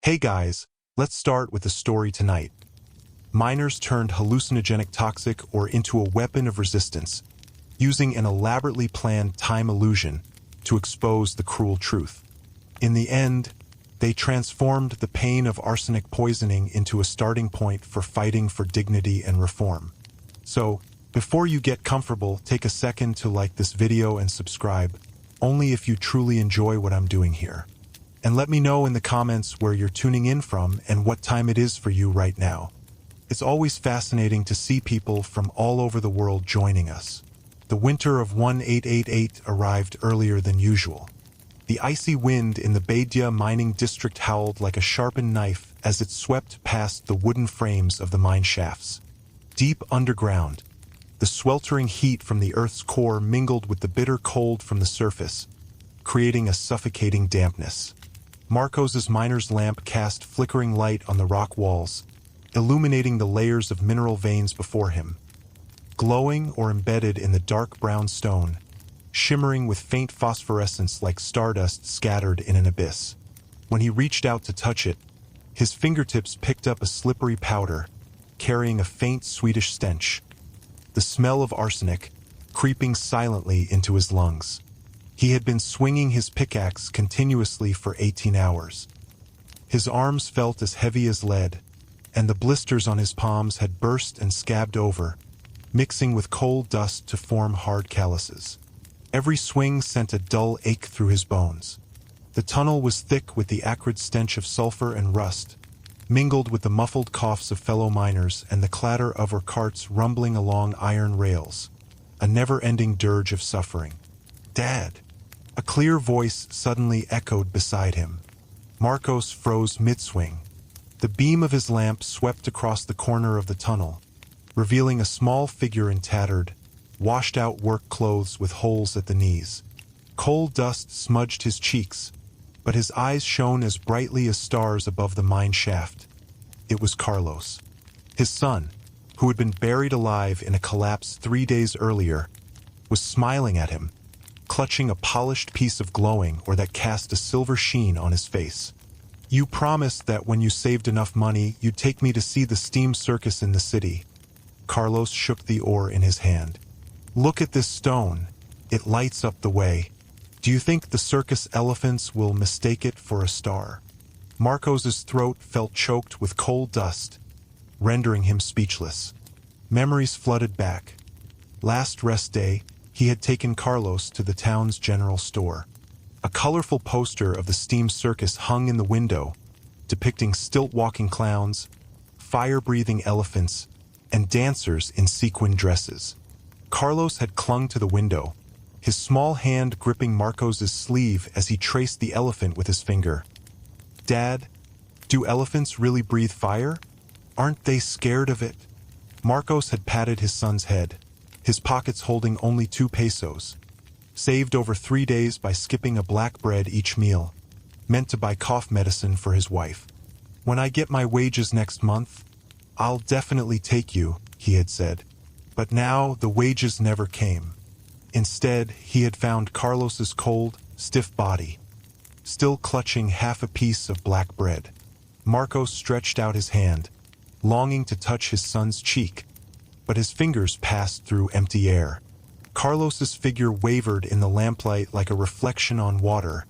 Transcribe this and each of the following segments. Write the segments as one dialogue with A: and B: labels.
A: Hey guys, let's start with the story tonight. Miners turned hallucinogenic toxic ore into a weapon of resistance, using an elaborately planned time illusion to expose the cruel truth. In the end, they transformed the pain of arsenic poisoning into a starting point for fighting for dignity and reform. So, before you get comfortable, take a second to like this video and subscribe, only if you truly enjoy what I'm doing here. And let me know in the comments where you're tuning in from and what time it is for you right now. It's always fascinating to see people from all over the world joining us. The winter of 1888 arrived earlier than usual. The icy wind in the Badia mining district howled like a sharpened knife as it swept past the wooden frames of the mine shafts. Deep underground, the sweltering heat from the Earth's core mingled with the bitter cold from the surface, creating a suffocating dampness. Marcos's miner's lamp cast flickering light on the rock walls, illuminating the layers of mineral veins before him. Glowing or embedded in the dark brown stone, shimmering with faint phosphorescence like stardust scattered in an abyss. When he reached out to touch it, his fingertips picked up a slippery powder, carrying a faint sweetish stench. The smell of arsenic, creeping silently into his lungs. He had been swinging his pickaxe continuously for 18 hours. His arms felt as heavy as lead, and the blisters on his palms had burst and scabbed over, mixing with coal dust to form hard calluses. Every swing sent a dull ache through his bones. The tunnel was thick with the acrid stench of sulfur and rust, mingled with the muffled coughs of fellow miners and the clatter of our carts rumbling along iron rails, a never-ending dirge of suffering. "Dad!" A clear voice suddenly echoed beside him. Marcos froze mid-swing. The beam of his lamp swept across the corner of the tunnel, revealing a small figure in tattered, washed-out work clothes with holes at the knees. Coal dust smudged his cheeks, but his eyes shone as brightly as stars above the mine shaft. It was Carlos. His son, who had been buried alive in a collapse 3 days earlier, was smiling at him, clutching a polished piece of glowing ore that cast a silver sheen on his face. "You promised that when you saved enough money, you'd take me to see the steam circus in the city." Carlos shook the ore in his hand. "Look at this stone. It lights up the way. Do you think the circus elephants will mistake it for a star?" Marcos's throat felt choked with coal dust, rendering him speechless. Memories flooded back. Last rest day, he had taken Carlos to the town's general store. A colorful poster of the steam circus hung in the window, depicting stilt-walking clowns, fire-breathing elephants, and dancers in sequin dresses. Carlos had clung to the window, his small hand gripping Marcos's sleeve as he traced the elephant with his finger. "Dad, do elephants really breathe fire? Aren't they scared of it?" Marcos had patted his son's head, his pockets holding only 2 pesos, saved over 3 days by skipping a black bread each meal, meant to buy cough medicine for his wife. "When I get my wages next month, I'll definitely take you," he had said. But now the wages never came. Instead, he had found Carlos's cold, stiff body, still clutching half a piece of black bread. Marcos stretched out his hand, longing to touch his son's cheek, but his fingers passed through empty air. Carlos's figure wavered in the lamplight like a reflection on water,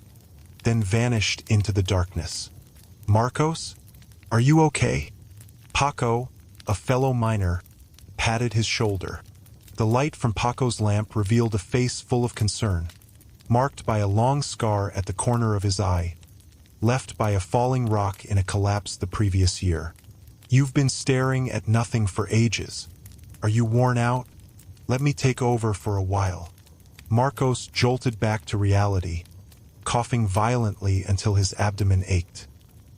A: then vanished into the darkness. "Marcos? Are you okay?" Paco, a fellow miner, patted his shoulder. The light from Paco's lamp revealed a face full of concern, marked by a long scar at the corner of his eye, left by a falling rock in a collapse the previous year. "You've been staring at nothing for ages. Are you worn out? Let me take over for a while." Marcos jolted back to reality, coughing violently until his abdomen ached.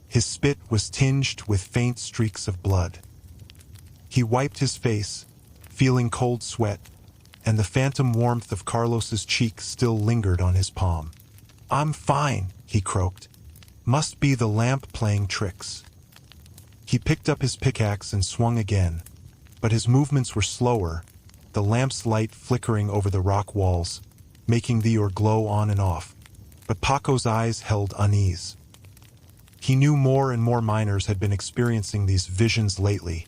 A: His spit was tinged with faint streaks of blood. He wiped his face, feeling cold sweat, and the phantom warmth of Carlos's cheek still lingered on his palm. "I'm fine," he croaked. "Must be the lamp playing tricks." He picked up his pickaxe and swung again, but his movements were slower, the lamp's light flickering over the rock walls, making the ore glow on and off. But Paco's eyes held unease. He knew more and more miners had been experiencing these visions lately.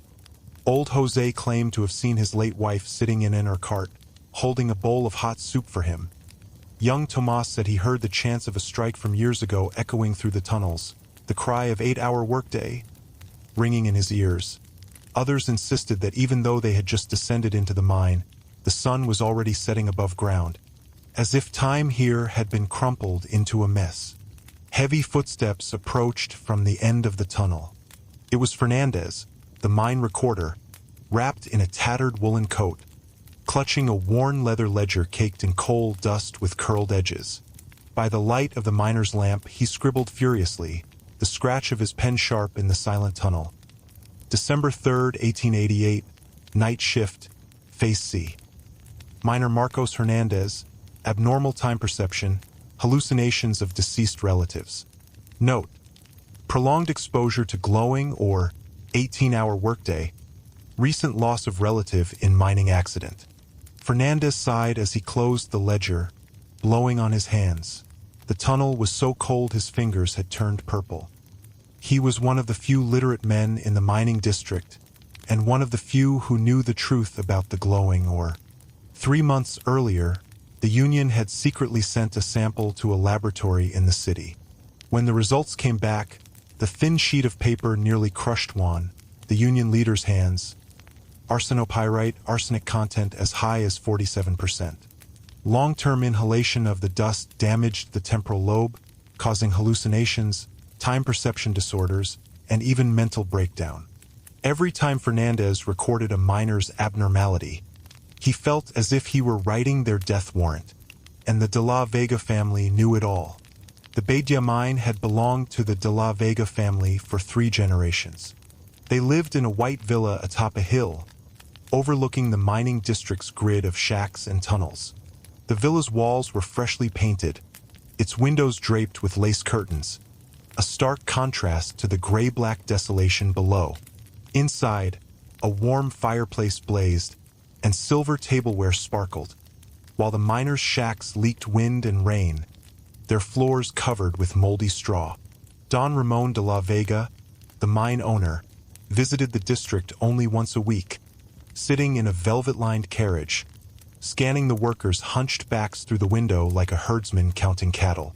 A: Old Jose claimed to have seen his late wife sitting in her cart, holding a bowl of hot soup for him. Young Tomas said he heard the chants of a strike from years ago echoing through the tunnels, the cry of 8-hour workday ringing in his ears. Others insisted that even though they had just descended into the mine, the sun was already setting above ground, as if time here had been crumpled into a mess. Heavy footsteps approached from the end of the tunnel. It was Fernandez, the mine recorder, wrapped in a tattered woolen coat, clutching a worn leather ledger caked in coal dust with curled edges. By the light of the miner's lamp, he scribbled furiously, the scratch of his pen sharp in the silent tunnel. December 3rd, 1888, night shift, phase C. Miner Marcos Hernandez, abnormal time perception, hallucinations of deceased relatives. Note: prolonged exposure to glowing or 18-hour workday, recent loss of relative in mining accident. Fernandez sighed as he closed the ledger, blowing on his hands. The tunnel was so cold his fingers had turned purple. He was one of the few literate men in the mining district, and one of the few who knew the truth about the glowing ore. 3 months earlier, the Union had secretly sent a sample to a laboratory in the city. When the results came back, the thin sheet of paper nearly crushed Juan, the Union leader's hands. Arsenopyrite, arsenic content as high as 47%. Long-term inhalation of the dust damaged the temporal lobe, causing hallucinations, time perception disorders, and even mental breakdown. Every time Fernandez recorded a miner's abnormality, he felt as if he were writing their death warrant, and the De La Vega family knew it all. The Bedia mine had belonged to the De La Vega family for 3 generations. They lived in a white villa atop a hill, overlooking the mining district's grid of shacks and tunnels. The villa's walls were freshly painted, its windows draped with lace curtains, a stark contrast to the gray-black desolation below. Inside, a warm fireplace blazed, and silver tableware sparkled, while the miners' shacks leaked wind and rain, their floors covered with moldy straw. Don Ramon de la Vega, the mine owner, visited the district only once a week, sitting in a velvet-lined carriage, scanning the workers' hunched backs through the window like a herdsman counting cattle.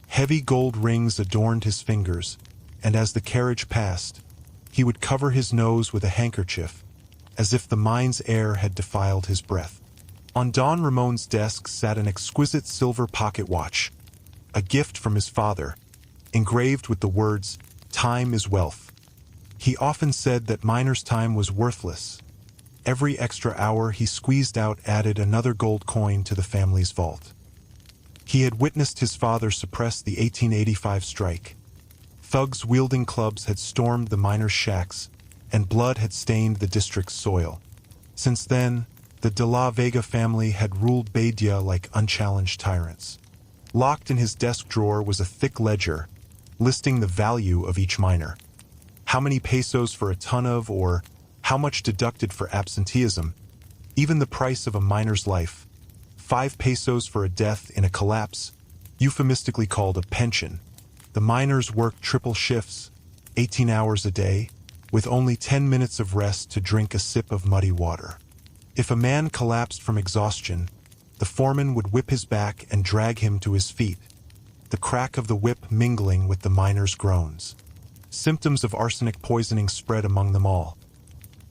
A: Heavy gold rings adorned his fingers, and as the carriage passed, he would cover his nose with a handkerchief, as if the mine's air had defiled his breath. On Don Ramon's desk sat an exquisite silver pocket watch, a gift from his father, engraved with the words, "Time is wealth." He often said that miners' time was worthless. Every extra hour he squeezed out added another gold coin to the family's vault. He had witnessed his father suppress the 1885 strike. Thugs wielding clubs had stormed the miners' shacks, and blood had stained the district's soil. Since then, the De La Vega family had ruled Bedia like unchallenged tyrants. Locked in his desk drawer was a thick ledger, listing the value of each miner. How many pesos for a ton of, or how much deducted for absenteeism, even the price of a miner's life. 5 pesos for a death in a collapse, euphemistically called a pension. The miners worked triple shifts, 18 hours a day, with only 10 minutes of rest to drink a sip of muddy water. If a man collapsed from exhaustion, the foreman would whip his back and drag him to his feet, the crack of the whip mingling with the miners' groans. Symptoms of arsenic poisoning spread among them all.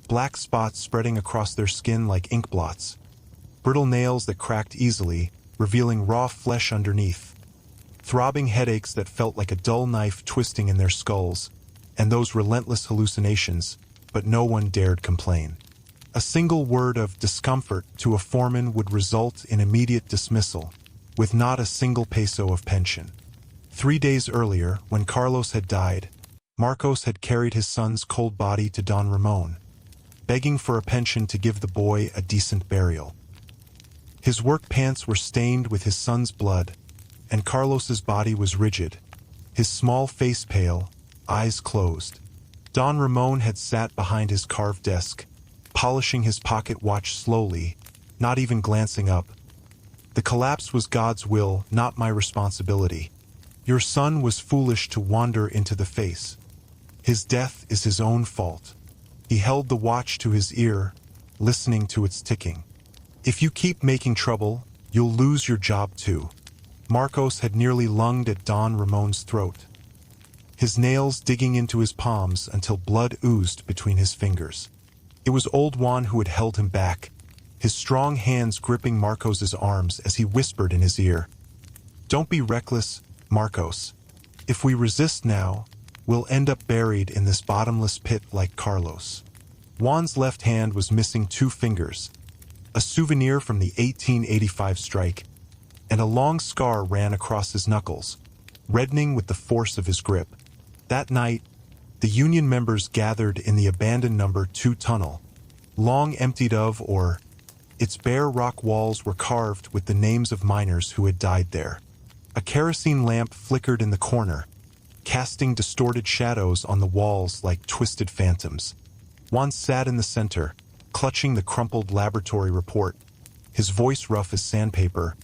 A: Black spots spreading across their skin like ink blots, brittle nails that cracked easily, revealing raw flesh underneath, throbbing headaches that felt like a dull knife twisting in their skulls, and those relentless hallucinations, but no one dared complain. A single word of discomfort to a foreman would result in immediate dismissal, with not a single peso of pension. 3 days earlier, when Carlos had died, Marcos had carried his son's cold body to Don Ramon, begging for a pension to give the boy a decent burial. His work pants were stained with his son's blood, and Carlos's body was rigid, his small face pale, eyes closed. Don Ramon had sat behind his carved desk, polishing his pocket watch slowly, not even glancing up. The collapse was God's will, not my responsibility, Your son was foolish to wander into the face. His death is his own fault. He held the watch to his ear, listening to its ticking. If you keep making trouble, you'll lose your job too. Marcos had nearly lunged at Don Ramon's throat, his nails digging into his palms until blood oozed between his fingers. It was old Juan who had held him back, his strong hands gripping Marcos's arms as he whispered in his ear, "Don't be reckless, Marcos. If we resist now, we'll end up buried in this bottomless pit like Carlos." Juan's left hand was missing 2 fingers, a souvenir from the 1885 strike, and a long scar ran across his knuckles, reddening with the force of his grip. That night, the Union members gathered in the abandoned number 2 tunnel, long emptied of, or its bare rock walls were carved with the names of miners who had died there. A kerosene lamp flickered in the corner, casting distorted shadows on the walls like twisted phantoms. Juan sat in the center, clutching the crumpled laboratory report, his voice rough as sandpaper.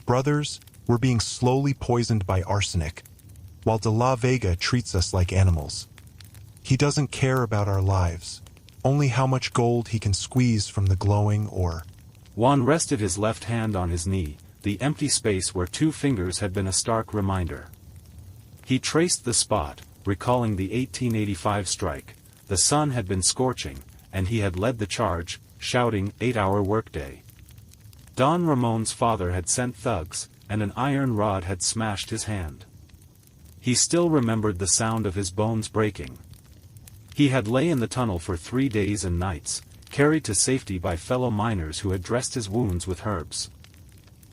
A: "Brothers, we're being slowly poisoned by arsenic, while De La Vega treats us like animals. He doesn't care about our lives, only how much gold he can squeeze from the glowing ore."
B: Juan rested his left hand on his knee, the empty space where 2 fingers had been a stark reminder. He traced the spot, recalling the 1885 strike. The sun had been scorching, and he had led the charge, shouting, "8-hour workday." Don Ramon's father had sent thugs, and an iron rod had smashed his hand. He still remembered the sound of his bones breaking. He had lay in the tunnel for 3 days and nights, carried to safety by fellow miners who had dressed his wounds with herbs.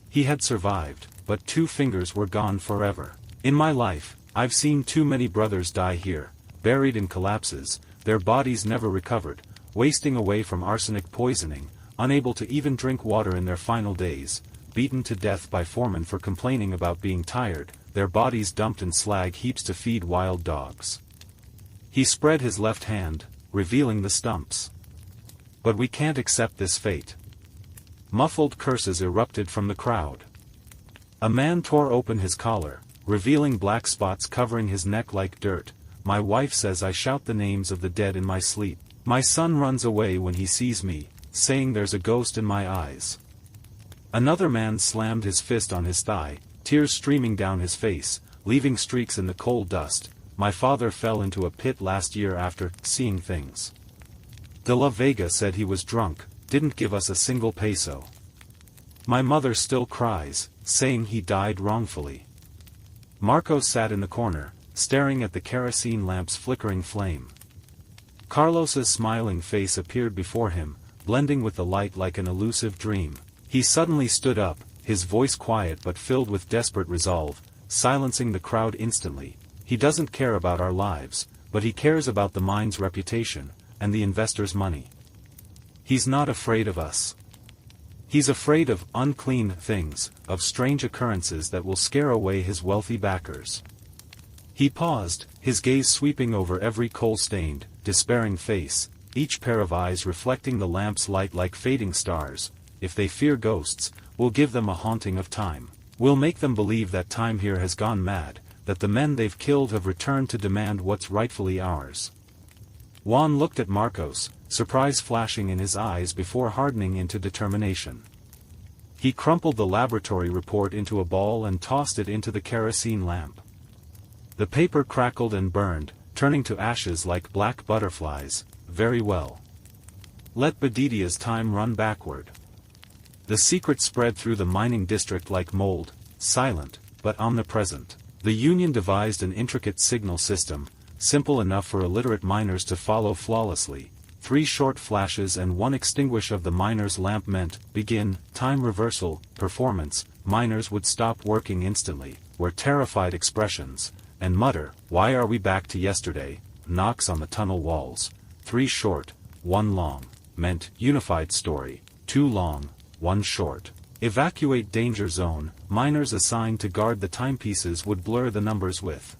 B: He had survived, but 2 fingers were gone forever. "In my life, I've seen too many brothers die here, buried in collapses, their bodies never recovered, wasting away from arsenic poisoning, unable to even drink water in their final days, beaten to death by foremen for complaining about being tired, their bodies dumped in slag heaps to feed wild dogs." He spread his left hand, revealing the stumps. "But we can't accept this fate." Muffled curses erupted from the crowd. A man tore open his collar, revealing black spots covering his neck like dirt. "My wife says I shout the names of the dead in my sleep. My son runs away when he sees me, saying there's a ghost in my eyes." Another man slammed his fist on his thigh, tears streaming down his face, leaving streaks in the coal dust. "My father fell into a pit last year after seeing things. De La Vega said he was drunk, didn't give us a single peso. My mother still cries, saying he died wrongfully." Marcos sat in the corner, staring at the kerosene lamp's flickering flame. Carlos's smiling face appeared before him, blending with the light like an elusive dream. He suddenly stood up, his voice quiet but filled with desperate resolve, silencing the crowd instantly. "He doesn't care about our lives, but he cares about the mine's reputation, and the investors' money. He's not afraid of us. He's afraid of unclean things, of strange occurrences that will scare away his wealthy backers." He paused, his gaze sweeping over every coal-stained, despairing face, each pair of eyes reflecting the lamp's light like fading stars. "If they fear ghosts, we'll give them a haunting of time. We'll make them believe that time here has gone mad, that the men they've killed have returned to demand what's rightfully ours." Juan looked at Marcos, surprise flashing in his eyes before hardening into determination. He crumpled the laboratory report into a ball and tossed it into the kerosene lamp. The paper crackled and burned, turning to ashes like black butterflies. "Very well. Let Bedidia's time run backward." The secret spread through the mining district like mold, silent, but omnipresent. The Union devised an intricate signal system, simple enough for illiterate miners to follow flawlessly. 3 short flashes and 1 extinguish of the miner's lamp meant, begin, time reversal, performance. Miners would stop working instantly, wear terrified expressions, and mutter, "Why are we back to yesterday?" Knocks on the tunnel walls. 3 short, 1 long, meant, unified story. 2 long, 1 short. Evacuate danger zone. Miners assigned to guard the timepieces would blur the numbers with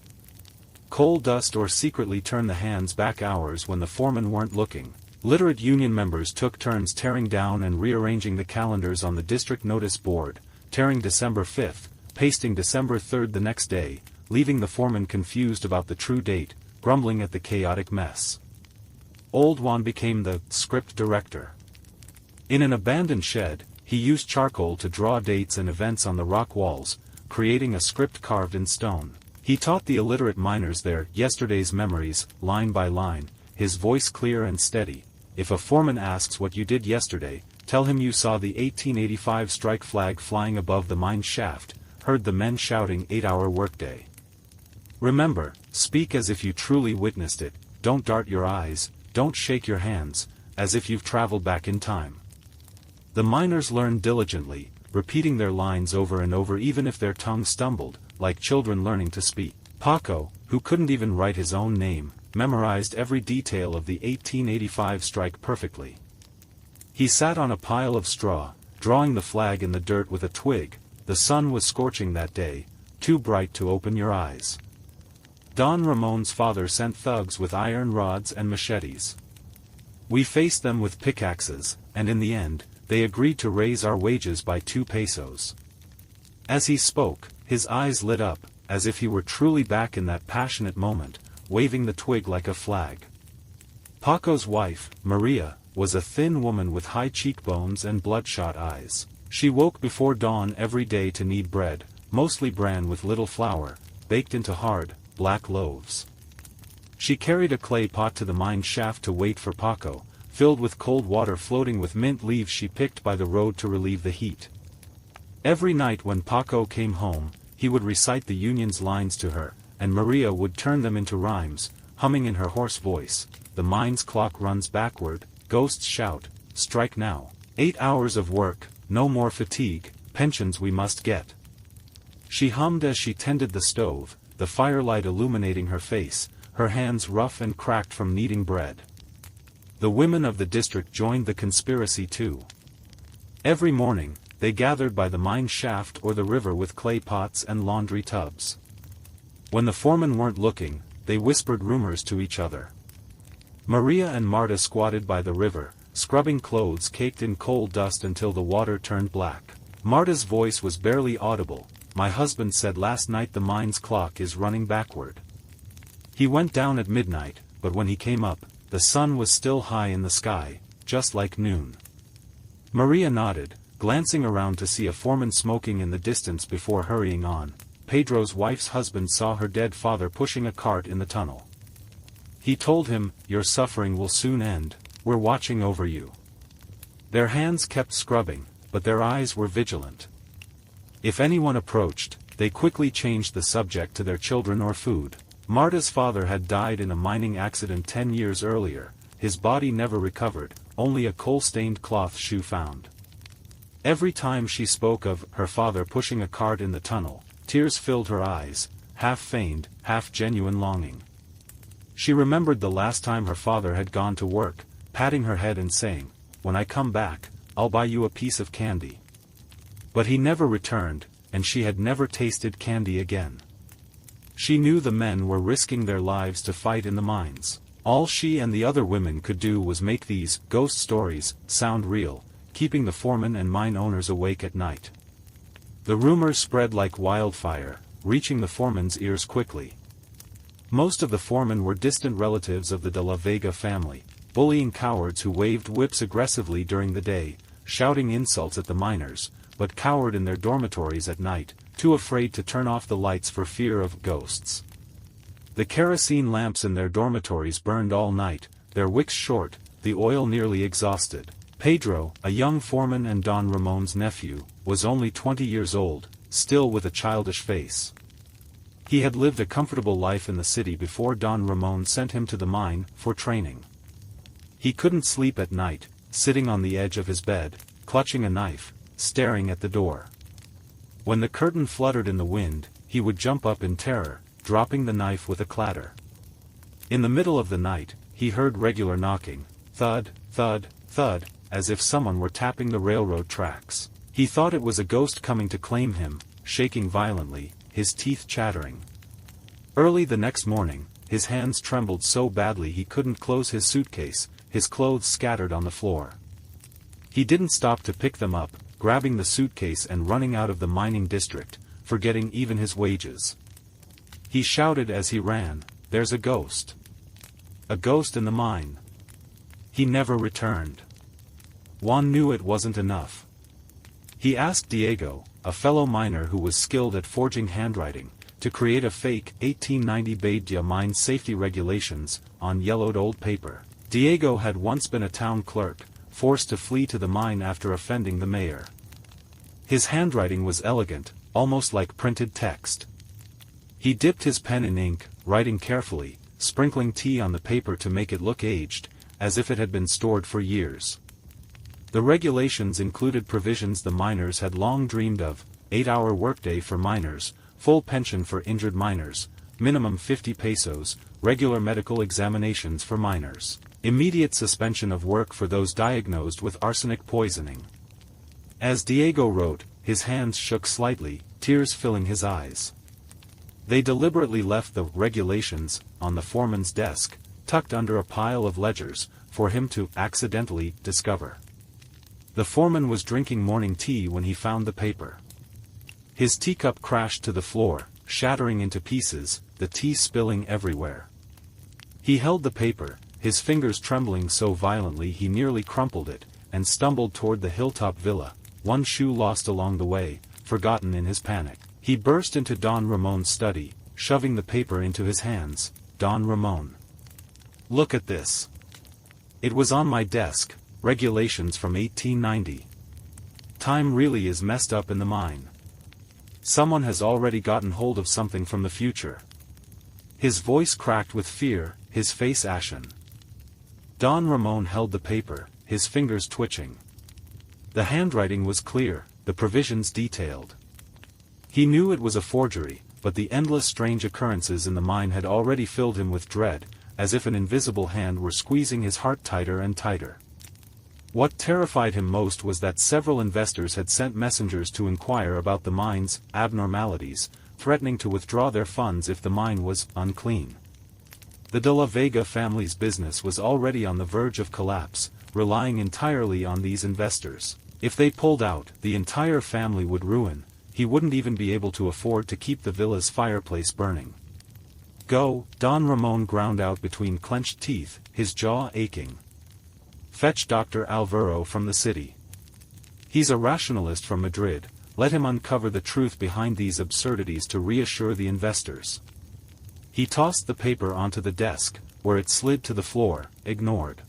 B: coal dust or secretly turn the hands back hours when the foremen weren't looking. Literate Union members took turns tearing down and rearranging the calendars on the district notice board, tearing December 5th, pasting December 3rd the next day, leaving the foreman confused about the true date, grumbling at the chaotic mess. Old Juan became the script director. In an abandoned shed, he used charcoal to draw dates and events on the rock walls, creating a script carved in stone. He taught the illiterate miners their yesterday's memories, line by line, his voice clear and steady. If a foreman asks what you did yesterday, tell him you saw the 1885 strike flag flying above the mine shaft, heard the men shouting 8-hour workday. Remember, speak as if you truly witnessed it, don't dart your eyes, don't shake your hands, as if you've traveled back in time. The miners learned diligently, repeating their lines over and over even if their tongues stumbled, like children learning to speak. Paco, who couldn't even write his own name, memorized every detail of the 1885 strike perfectly. He sat on a pile of straw, drawing the flag in the dirt with a twig. The sun was scorching that day, too bright to open your eyes. Don Ramon's father sent thugs with iron rods and machetes. We faced them with pickaxes, and in the end, they agreed to raise our wages by 2 pesos. As he spoke, his eyes lit up, as if he were truly back in that passionate moment, waving the twig like a flag. Paco's wife, Maria, was a thin woman with high cheekbones and bloodshot eyes. She woke before dawn every day to knead bread, mostly bran with little flour, baked into hard, black loaves. She carried a clay pot to the mine shaft to wait for Paco, filled with cold water floating with mint leaves she picked by the road to relieve the heat. Every night when Paco came home, he would recite the union's lines to her, and Maria would turn them into rhymes, humming in her hoarse voice. The mine's clock runs backward, ghosts shout, strike now. 8 hours of work, no more fatigue, pensions we must get. She hummed as she tended the stove, the firelight illuminating her face, her hands rough and cracked from kneading bread. The women of the district joined the conspiracy too. Every morning, they gathered by the mine shaft or the river with clay pots and laundry tubs. When the foremen weren't looking, they whispered rumors to each other. Maria and Marta squatted by the river, scrubbing clothes caked in coal dust until the water turned black. Marta's voice was barely audible. My husband said last night the mine's clock is running backward. He went down at midnight, but when he came up, the sun was still high in the sky, just like noon. Maria nodded, glancing around to see a foreman smoking in the distance before hurrying on. Pedro's wife's husband saw her dead father pushing a cart in the tunnel. He told him, "Your suffering will soon end, we're watching over you." Their hands kept scrubbing, but their eyes were vigilant. If anyone approached, they quickly changed the subject to their children or food. Marta's father had died in a mining accident 10 years earlier, his body never recovered, only a coal-stained cloth shoe found. Every time she spoke of her father pushing a cart in the tunnel, tears filled her eyes, half feigned, half genuine longing. She remembered the last time her father had gone to work, patting her head and saying, "When I come back, I'll buy you a piece of candy." But he never returned, and she had never tasted candy again. She knew the men were risking their lives to fight in the mines. All she and the other women could do was make these ghost stories sound real, keeping the foremen and mine owners awake at night. The rumors spread like wildfire, reaching the foremen's ears quickly. Most of the foremen were distant relatives of the De La Vega family, bullying cowards who waved whips aggressively during the day, shouting insults at the miners, but cowered in their dormitories at night, too afraid to turn off the lights for fear of ghosts. The kerosene lamps in their dormitories burned all night, their wicks short, the oil nearly exhausted. Pedro, a young foreman and Don Ramon's nephew, was only 20 years old, still with a childish face. He had lived a comfortable life in the city before Don Ramon sent him to the mine for training. He couldn't sleep at night, sitting on the edge of his bed, clutching a knife, staring at the door. When the curtain fluttered in the wind, he would jump up in terror, dropping the knife with a clatter. In the middle of the night, he heard regular knocking, thud, thud, thud, as if someone were tapping the railroad tracks. He thought it was a ghost coming to claim him, shaking violently, his teeth chattering. Early the next morning, his hands trembled so badly he couldn't close his suitcase, his clothes scattered on the floor. He didn't stop to pick them up, grabbing the suitcase and running out of the mining district, forgetting even his wages. He shouted as he ran, "There's a ghost! A ghost in the mine!" He never returned. Juan knew it wasn't enough. He asked Diego, a fellow miner who was skilled at forging handwriting, to create a fake 1890 Badia mine safety regulations on yellowed old paper. Diego had once been a town clerk, forced to flee to the mine after offending the mayor. His handwriting was elegant, almost like printed text. He dipped his pen in ink, writing carefully, sprinkling tea on the paper to make it look aged, as if it had been stored for years. The regulations included provisions the miners had long dreamed of: 8-hour workday for miners, full pension for injured miners, minimum 50 pesos, regular medical examinations for miners, immediate suspension of work for those diagnosed with arsenic poisoning. As Diego wrote, his hands shook slightly, tears filling his eyes. They deliberately left the regulations on the foreman's desk, tucked under a pile of ledgers, for him to accidentally discover. The foreman was drinking morning tea when he found the paper. His teacup crashed to the floor, shattering into pieces, the tea spilling everywhere. He held the paper, his fingers trembling so violently he nearly crumpled it, and stumbled toward the hilltop villa, one shoe lost along the way, forgotten in his panic. He burst into Don Ramon's study, shoving the paper into his hands. "Don Ramon. Look at this. It was on my desk, regulations from 1890. Time really is messed up in the mine. Someone has already gotten hold of something from the future." His voice cracked with fear, his face ashen. Don Ramon held the paper, his fingers twitching. The handwriting was clear, the provisions detailed. He knew it was a forgery, but the endless strange occurrences in the mine had already filled him with dread, as if an invisible hand were squeezing his heart tighter and tighter. What terrified him most was that several investors had sent messengers to inquire about the mine's abnormalities, threatening to withdraw their funds if the mine was unclean. The de la Vega family's business was already on the verge of collapse, relying entirely on these investors. If they pulled out, the entire family would ruin. He wouldn't even be able to afford to keep the villa's fireplace burning. "Go," Don Ramon ground out between clenched teeth, his jaw aching. "Fetch Dr. Alvaro from the city. He's a rationalist from Madrid. Let him uncover the truth behind these absurdities to reassure the investors." He tossed the paper onto the desk, where it slid to the floor, ignored.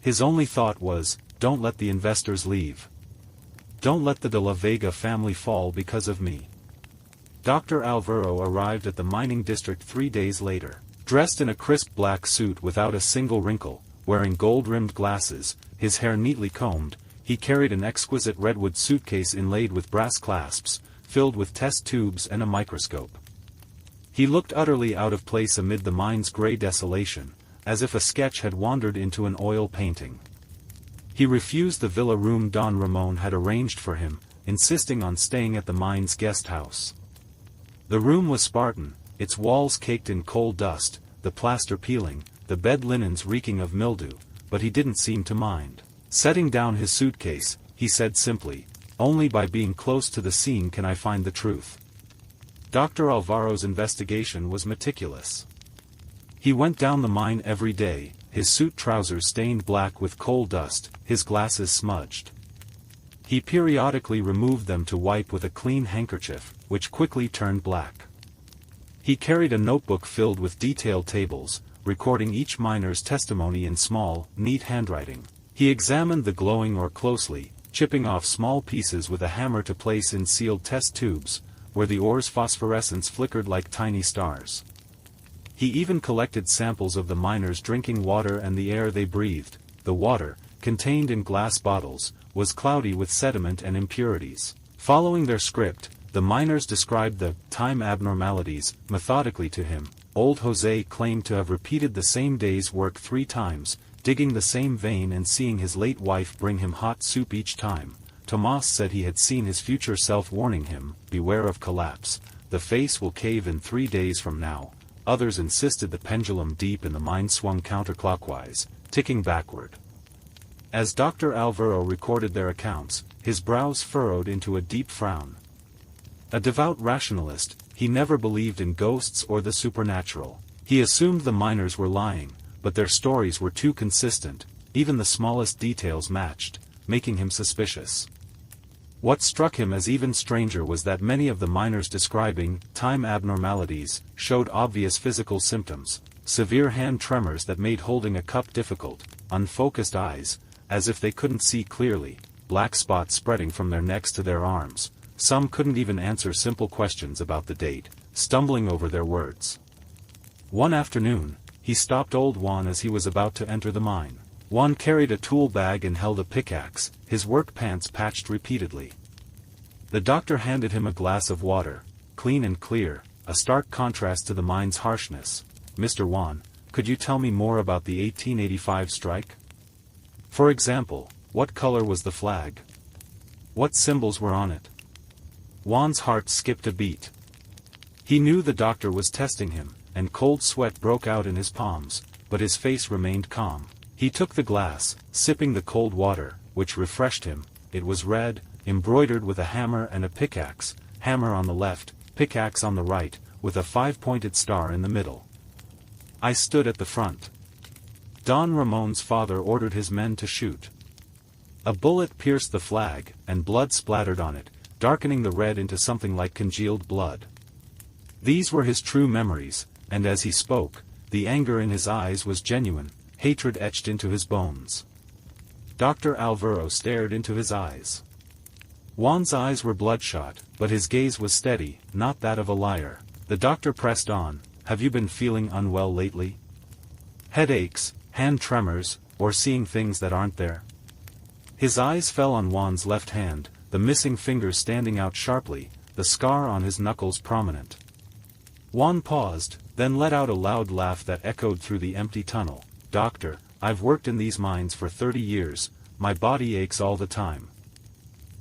B: His only thought was, don't let the investors leave. Don't let the de la Vega family fall because of me. Dr. Alvaro arrived at the mining district 3 days later. Dressed in a crisp black suit without a single wrinkle, wearing gold-rimmed glasses, his hair neatly combed, he carried an exquisite redwood suitcase inlaid with brass clasps, filled with test tubes and a microscope. He looked utterly out of place amid the mine's gray desolation, as if a sketch had wandered into an oil painting. He refused the villa room Don Ramon had arranged for him, insisting on staying at the mine's guest house. The room was Spartan, its walls caked in coal dust, the plaster peeling, the bed linens reeking of mildew, but he didn't seem to mind. Setting down his suitcase, he said simply, "Only by being close to the scene can I find the truth." Dr. Alvaro's investigation was meticulous. He went down the mine every day, his suit trousers stained black with coal dust, his glasses smudged. He periodically removed them to wipe with a clean handkerchief, which quickly turned black. He carried a notebook filled with detailed tables, recording each miner's testimony in small, neat handwriting. He examined the glowing ore closely, chipping off small pieces with a hammer to place in sealed test tubes, where the ore's phosphorescence flickered like tiny stars. He even collected samples of the miners' drinking water and the air they breathed. The water, contained in glass bottles, was cloudy with sediment and impurities. Following their script, the miners described the time abnormalities methodically to him. Old Jose claimed to have repeated the same day's work 3 times, digging the same vein and seeing his late wife bring him hot soup each time. Tomas said he had seen his future self warning him, "Beware of collapse. The face will cave in 3 days from now." Others insisted the pendulum deep in the mine swung counterclockwise, ticking backward. As Dr. Alvaro recorded their accounts, his brows furrowed into a deep frown. A devout rationalist, he never believed in ghosts or the supernatural. He assumed the miners were lying, but their stories were too consistent, even the smallest details matched, making him suspicious. What struck him as even stranger was that many of the miners describing time abnormalities showed obvious physical symptoms, severe hand tremors that made holding a cup difficult, unfocused eyes, as if they couldn't see clearly, black spots spreading from their necks to their arms. Some couldn't even answer simple questions about the date, stumbling over their words. One afternoon, he stopped old Juan as he was about to enter the mine. Juan carried a tool bag and held a pickaxe, his work pants patched repeatedly. The doctor handed him a glass of water, clean and clear, a stark contrast to the mine's harshness. "Mr. Juan, could you tell me more about the 1885 strike? For example, what color was the flag? What symbols were on it?" Juan's heart skipped a beat. He knew the doctor was testing him, and cold sweat broke out in his palms, but his face remained calm. He took the glass, sipping the cold water, which refreshed him. It was red, embroidered with a hammer and a pickaxe, hammer on the left, pickaxe on the right, with a 5-pointed star in the middle. "I stood at the front. Don Ramon's father ordered his men to shoot. A bullet pierced the flag, and blood splattered on it, darkening the red into something like congealed blood." These were his true memories, and as he spoke, the anger in his eyes was genuine, hatred etched into his bones. Dr. Alvaro stared into his eyes. Juan's eyes were bloodshot, but his gaze was steady, not that of a liar. The doctor pressed on. "Have you been feeling unwell lately? Headaches, hand tremors, or seeing things that aren't there?" His eyes fell on Juan's left hand, the missing finger standing out sharply, the scar on his knuckles prominent. Juan paused, then let out a loud laugh that echoed through the empty tunnel. "Doctor, I've worked in these mines for 30 years, my body aches all the time.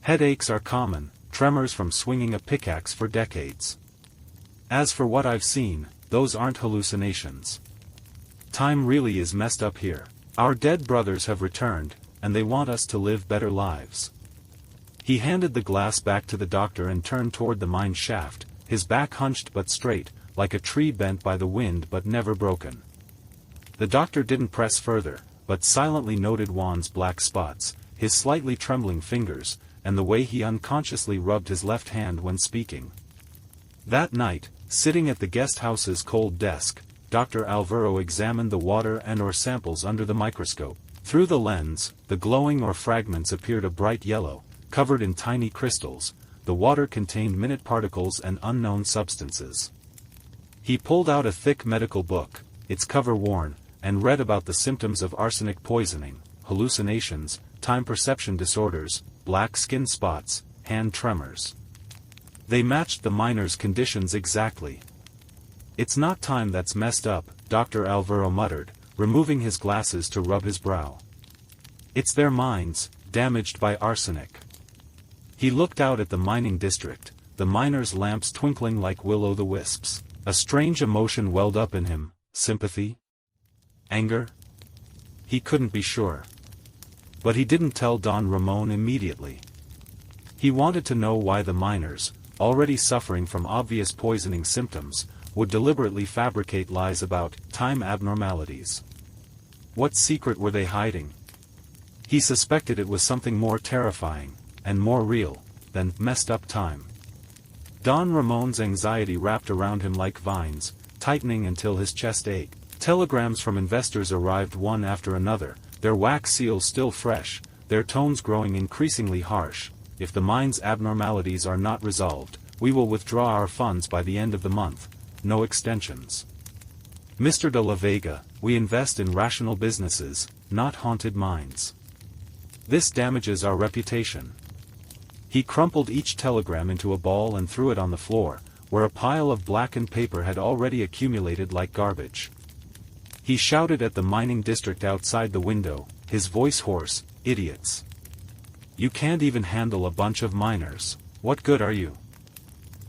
B: Headaches are common, tremors from swinging a pickaxe for decades. As for what I've seen, those aren't hallucinations. Time really is messed up here. Our dead brothers have returned, and they want us to live better lives." He handed the glass back to the doctor and turned toward the mine shaft, his back hunched but straight, like a tree bent by the wind but never broken. The doctor didn't press further, but silently noted Juan's black spots, his slightly trembling fingers, and the way he unconsciously rubbed his left hand when speaking. That night, sitting at the guest house's cold desk, Dr. Alvaro examined the water and ore samples under the microscope. Through the lens, the glowing ore fragments appeared a bright yellow, covered in tiny crystals. The water contained minute particles and unknown substances. He pulled out a thick medical book, its cover worn, and read about the symptoms of arsenic poisoning, hallucinations, time perception disorders, black skin spots, hand tremors. They matched the miners' conditions exactly. "It's not time that's messed up," Dr. Alvaro muttered, removing his glasses to rub his brow. "It's their minds, damaged by arsenic." He looked out at the mining district, the miners' lamps twinkling like will-o'-the-wisps. A strange emotion welled up in him, sympathy? Anger? He couldn't be sure. But he didn't tell Don Ramon immediately. He wanted to know why the miners, already suffering from obvious poisoning symptoms, would deliberately fabricate lies about time abnormalities. What secret were they hiding? He suspected it was something more terrifying, and more real, than messed up time. Don Ramon's anxiety wrapped around him like vines, tightening until his chest ached. Telegrams from investors arrived one after another, their wax seals still fresh, their tones growing increasingly harsh. "If the mine's abnormalities are not resolved, we will withdraw our funds by the end of the month. No extensions. Mr. de la Vega, we invest in rational businesses, not haunted mines. This damages our reputation." He crumpled each telegram into a ball and threw it on the floor, where a pile of blackened paper had already accumulated like garbage. He shouted at the mining district outside the window, his voice hoarse, "Idiots. You can't even handle a bunch of miners. What good are you?"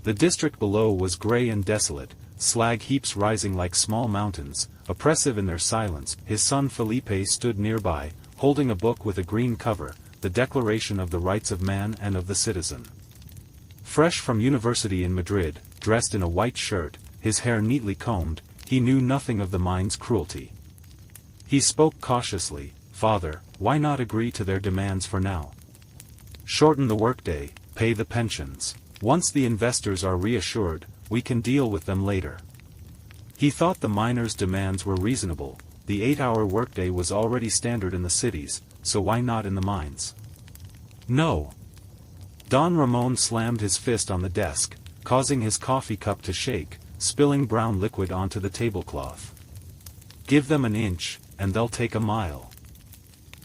B: The district below was gray and desolate, slag heaps rising like small mountains, oppressive in their silence. His son Felipe stood nearby, holding a book with a green cover, the Declaration of the Rights of Man and of the Citizen. Fresh from university in Madrid, dressed in a white shirt, his hair neatly combed, he knew nothing of the mine's cruelty. He spoke cautiously, "Father, why not agree to their demands for now? Shorten the workday, pay the pensions. Once the investors are reassured, we can deal with them later." He thought the miners' demands were reasonable. The 8-hour workday was already standard in the cities, so why not in the mines? No. Don Ramon slammed his fist on the desk, causing his coffee cup to shake, spilling brown liquid onto the tablecloth. Give them an inch, and they'll take a mile.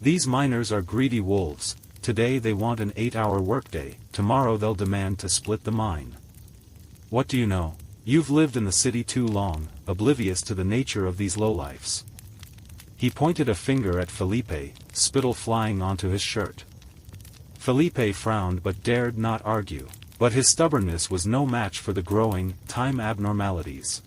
B: These miners are greedy wolves. Today they want an 8-hour workday, tomorrow they'll demand to split the mine. What do you know? You've lived in the city too long, oblivious to the nature of these lowlifes. He pointed a finger at Felipe, spittle flying onto his shirt. Felipe frowned but dared not argue, but his stubbornness was no match for the growing, time abnormalities.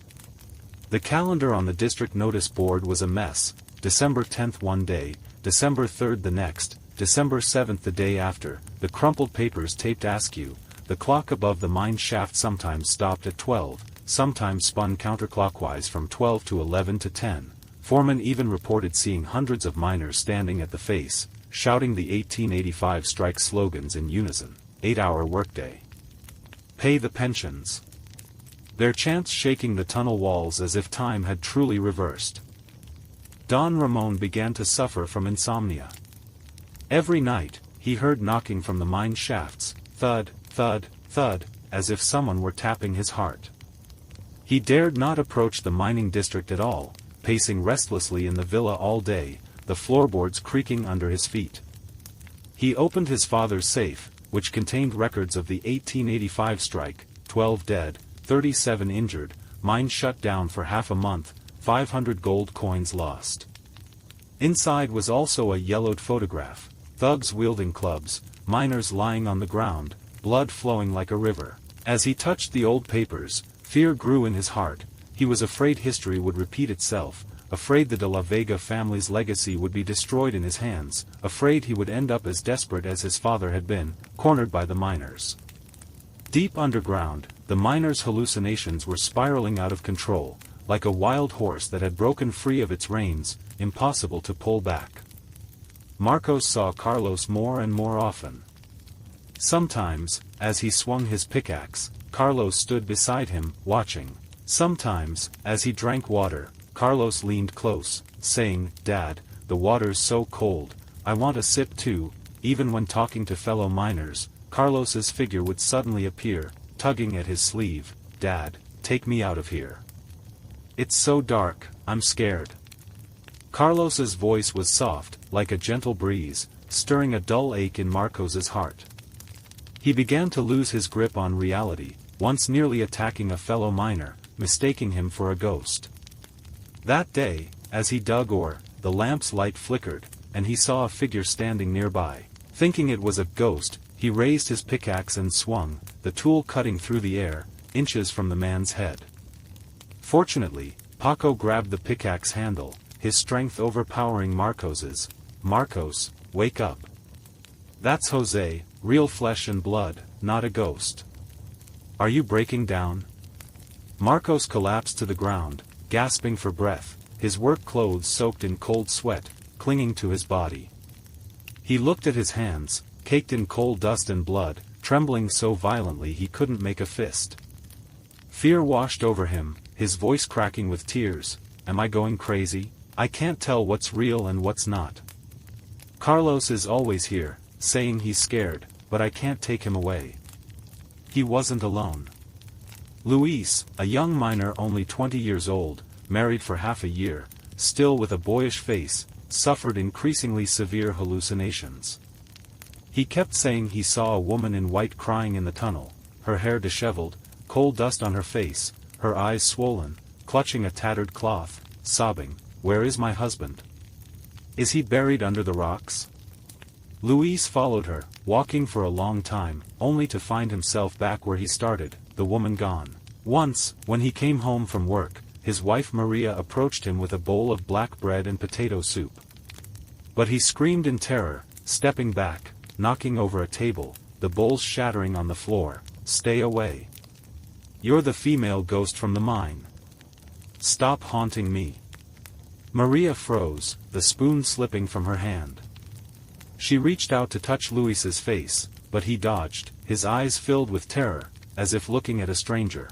B: The calendar on the district notice board was a mess. December 10th one day, December 3rd the next, December 7th the day after, the crumpled papers taped askew. The clock above the mine shaft sometimes stopped at 12, sometimes spun counterclockwise from 12 to 11 to 10. Foreman even reported seeing hundreds of miners standing at the face, shouting the 1885 strike slogans in unison. 8-hour workday. Pay the pensions. Their chants shaking the tunnel walls as if time had truly reversed. Don Ramon began to suffer from insomnia. Every night, he heard knocking from the mine shafts, thud, thud, thud, as if someone were tapping his heart. He dared not approach the mining district at all, pacing restlessly in the villa all day, the floorboards creaking under his feet. He opened his father's safe, which contained records of the 1885 strike, 12 dead, 37 injured, mine shut down for half a month, 500 gold coins lost. Inside was also a yellowed photograph, thugs wielding clubs, miners lying on the ground, blood flowing like a river. As he touched the old papers, fear grew in his heart. He was afraid history would repeat itself, afraid the de la Vega family's legacy would be destroyed in his hands, afraid he would end up as desperate as his father had been, cornered by the miners. Deep underground, the miners' hallucinations were spiraling out of control, like a wild horse that had broken free of its reins, impossible to pull back. Marcos saw Carlos more and more often. Sometimes, as he swung his pickaxe, Carlos stood beside him, watching. Sometimes, as he drank water, Carlos leaned close, saying, "Dad, the water's so cold, I want a sip too." Even when talking to fellow miners, Carlos's figure would suddenly appear, tugging at his sleeve. "Dad, take me out of here. It's so dark, I'm scared." Carlos's voice was soft, like a gentle breeze, stirring a dull ache in Marcos's heart. He began to lose his grip on reality, once nearly attacking a fellow miner, mistaking him for a ghost. That day, as he dug ore, the lamp's light flickered, and he saw a figure standing nearby. Thinking it was a ghost, he raised his pickaxe and swung, the tool cutting through the air, inches from the man's head. Fortunately, Paco grabbed the pickaxe handle, his strength overpowering Marcos's. "Marcos, wake up. That's Jose, real flesh and blood, not a ghost. Are you breaking down?" Marcos collapsed to the ground, gasping for breath, his work clothes soaked in cold sweat, clinging to his body. He looked at his hands, caked in coal dust and blood, trembling so violently he couldn't make a fist. Fear washed over him, his voice cracking with tears. "Am I going crazy? I can't tell what's real and what's not. Carlos is always here, saying he's scared, but I can't take him away." He wasn't alone. Luis, a young miner only 20 years old, married for half a year, still with a boyish face, suffered increasingly severe hallucinations. He kept saying he saw a woman in white crying in the tunnel, her hair disheveled, coal dust on her face, her eyes swollen, clutching a tattered cloth, sobbing, "Where is my husband? Is he buried under the rocks?" Luis followed her, walking for a long time, only to find himself back where he started, the woman gone. Once, when he came home from work, his wife Maria approached him with a bowl of black bread and potato soup. But he screamed in terror, stepping back, knocking over a table, the bowls shattering on the floor, stay away. You're the female ghost from the mine. Stop haunting me. Maria froze, the spoon slipping from her hand. She reached out to touch Luis's face, but he dodged, his eyes filled with terror, as if looking at a stranger.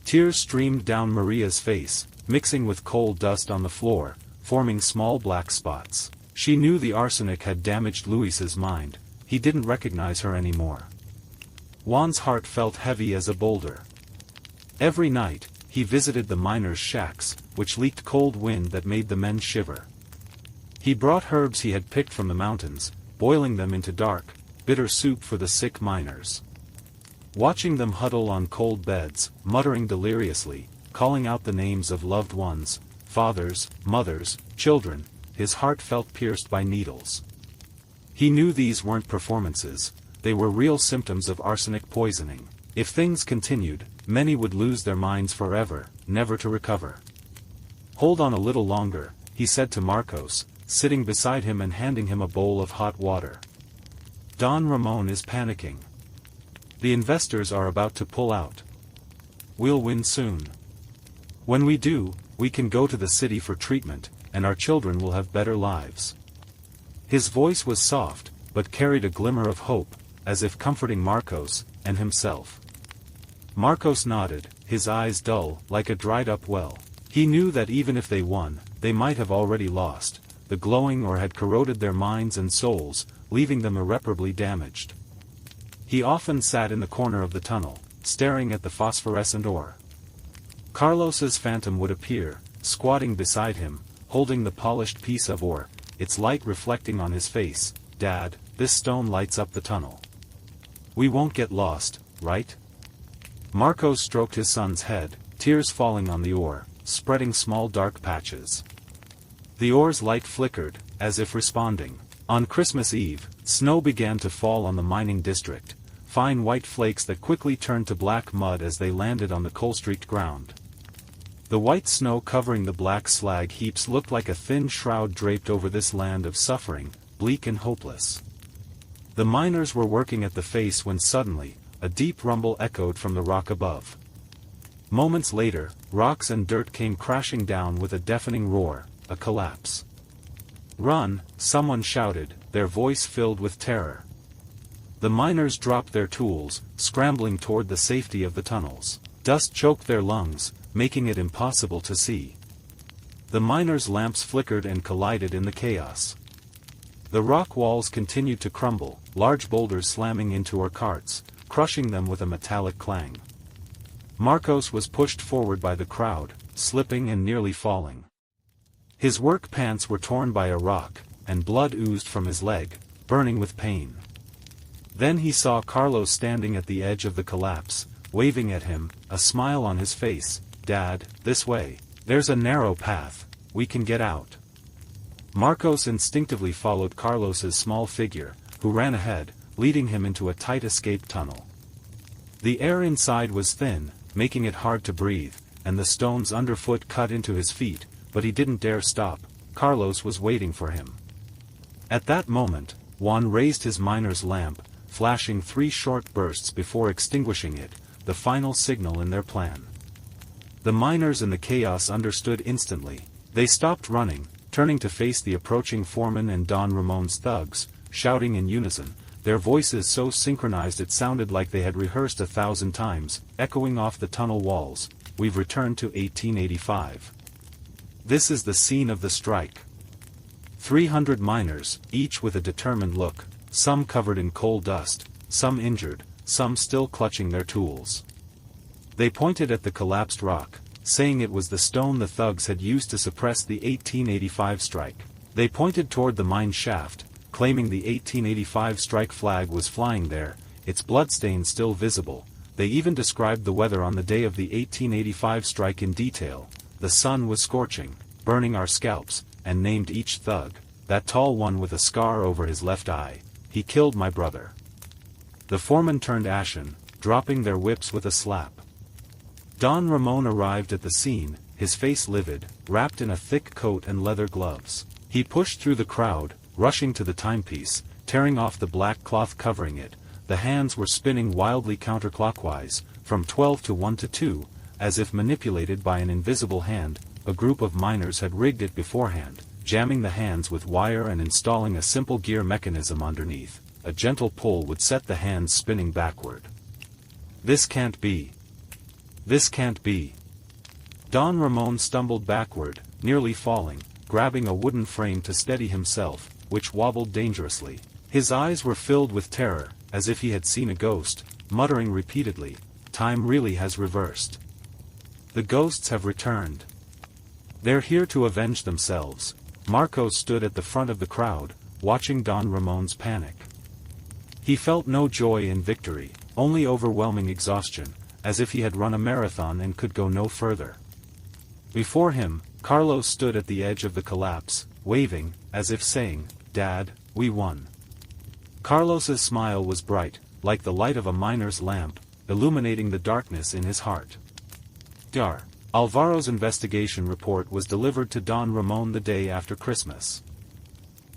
B: Tears streamed down Maria's face, mixing with coal dust on the floor, forming small black spots. She knew the arsenic had damaged Luis's mind. He didn't recognize her anymore. Juan's heart felt heavy as a boulder. Every night, he visited the miners' shacks, which leaked cold wind that made the men shiver. He brought herbs he had picked from the mountains, boiling them into dark, bitter soup for the sick miners. Watching them huddle on cold beds, muttering deliriously, calling out the names of loved ones, fathers, mothers, children, his heart felt pierced by needles. He knew these weren't performances, they were real symptoms of arsenic poisoning. If things continued, many would lose their minds forever, never to recover. Hold on a little longer, he said to Marcos, sitting beside him and handing him a bowl of hot water. Don Ramon is panicking. The investors are about to pull out. We'll win soon. When we do, we can go to the city for treatment, and our children will have better lives. His voice was soft, but carried a glimmer of hope, as if comforting Marcos, and himself. Marcos nodded, his eyes dull, like a dried-up well. He knew that even if they won, they might have already lost, the glowing ore had corroded their minds and souls, leaving them irreparably damaged. He often sat in the corner of the tunnel, staring at the phosphorescent ore. Carlos's phantom would appear, squatting beside him, holding the polished piece of ore, its light reflecting on his face. "Dad, this stone lights up the tunnel. We won't get lost, right?" Marcos stroked his son's head, tears falling on the ore, spreading small dark patches. The ore's light flickered, as if responding. On Christmas Eve, snow began to fall on the mining district, fine white flakes that quickly turned to black mud as they landed on the coal-streaked ground. The white snow covering the black slag heaps looked like a thin shroud draped over this land of suffering, bleak and hopeless. The miners were working at the face when suddenly, a deep rumble echoed from the rock above. Moments later, rocks and dirt came crashing down with a deafening roar, a collapse. "Run!" someone shouted, their voice filled with terror. The miners dropped their tools, scrambling toward the safety of the tunnels. Dust choked their lungs, making it impossible to see. The miners' lamps flickered and collided in the chaos. The rock walls continued to crumble, large boulders slamming into our carts, crushing them with a metallic clang. Marcos was pushed forward by the crowd, slipping and nearly falling. His work pants were torn by a rock, and blood oozed from his leg, burning with pain. Then he saw Carlos standing at the edge of the collapse, waving at him, a smile on his face. "Dad, this way. There's a narrow path, we can get out." Marcos instinctively followed Carlos's small figure, who ran ahead, leading him into a tight escape tunnel. The air inside was thin, making it hard to breathe, and the stones underfoot cut into his feet, but he didn't dare stop. Carlos was waiting for him. At that moment, Juan raised his miner's lamp, flashing 3 short bursts before extinguishing it, the final signal in their plan. The miners in the chaos understood instantly. They stopped running, turning to face the approaching foreman and Don Ramon's thugs, shouting in unison, their voices so synchronized it sounded like they had rehearsed 1,000 times, echoing off the tunnel walls. "We've returned to 1885. This is the scene of the strike." 300 miners, each with a determined look, some covered in coal dust, some injured, some still clutching their tools. They pointed at the collapsed rock, saying it was the stone the thugs had used to suppress the 1885 strike. They pointed toward the mine shaft, claiming the 1885 strike flag was flying there, its bloodstains still visible. They even described the weather on the day of the 1885 strike in detail. The sun was scorching, burning our scalps, and named each thug. "That tall one with a scar over his left eye. He killed my brother." The foreman turned ashen, dropping their whips with a slap. Don Ramon arrived at the scene, his face livid, wrapped in a thick coat and leather gloves. He pushed through the crowd, rushing to the timepiece, tearing off the black cloth covering it. the hands were spinning wildly counterclockwise, from 12 to 1 to 2, as if manipulated by an invisible hand. A group of miners had rigged it beforehand, jamming the hands with wire and installing a simple gear mechanism underneath. A gentle pull would set the hands spinning backward. This can't be. This can't be. Don Ramon stumbled backward, nearly falling, grabbing a wooden frame to steady himself, which wobbled dangerously. His eyes were filled with terror, as if he had seen a ghost, muttering repeatedly, "Time really has reversed. The ghosts have returned. They're here to avenge themselves." Marcos stood at the front of the crowd, watching Don Ramon's panic. He felt no joy in victory, only overwhelming exhaustion, as if he had run a marathon and could go no further. Before him, Carlos stood at the edge of the collapse, waving, as if saying, "Dad, we won." Carlos's smile was bright, like the light of a miner's lamp, illuminating the darkness in his heart. Dr. Alvaro's investigation report was delivered to Don Ramon the day after Christmas.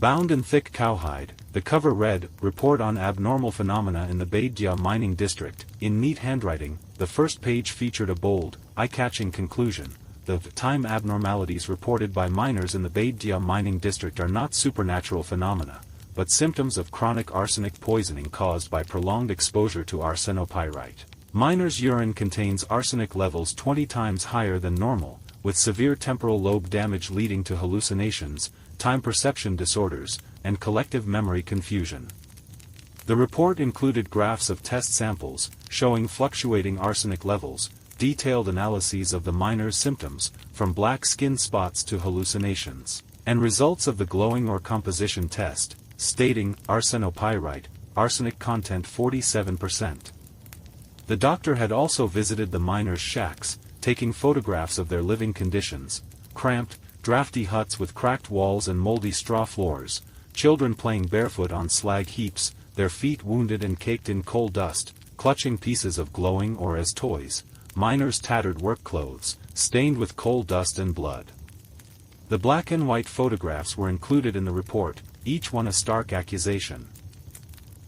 B: Bound in thick cowhide, the cover read, "Report on Abnormal Phenomena in the Bedtime Mining District." In neat handwriting, the first page featured a bold, eye-catching conclusion. The time abnormalities reported by miners in the Bedtime Mining District are not supernatural phenomena, but symptoms of chronic arsenic poisoning caused by prolonged exposure to arsenopyrite. Miners' urine contains arsenic levels 20 times higher than normal, with severe temporal lobe damage leading to hallucinations, time perception disorders, and collective memory confusion. The report included graphs of test samples, showing fluctuating arsenic levels, detailed analyses of the miners' symptoms, from black skin spots to hallucinations, and results of the glowing or composition test, stating, arsenopyrite, arsenic content 47%. The doctor had also visited the miners' shacks, taking photographs of their living conditions: cramped, drafty huts with cracked walls and moldy straw floors, children playing barefoot on slag heaps, their feet wounded and caked in coal dust, clutching pieces of glowing ore as toys, miners' tattered work clothes, stained with coal dust and blood. The black and white photographs were included in the report, each one a stark accusation.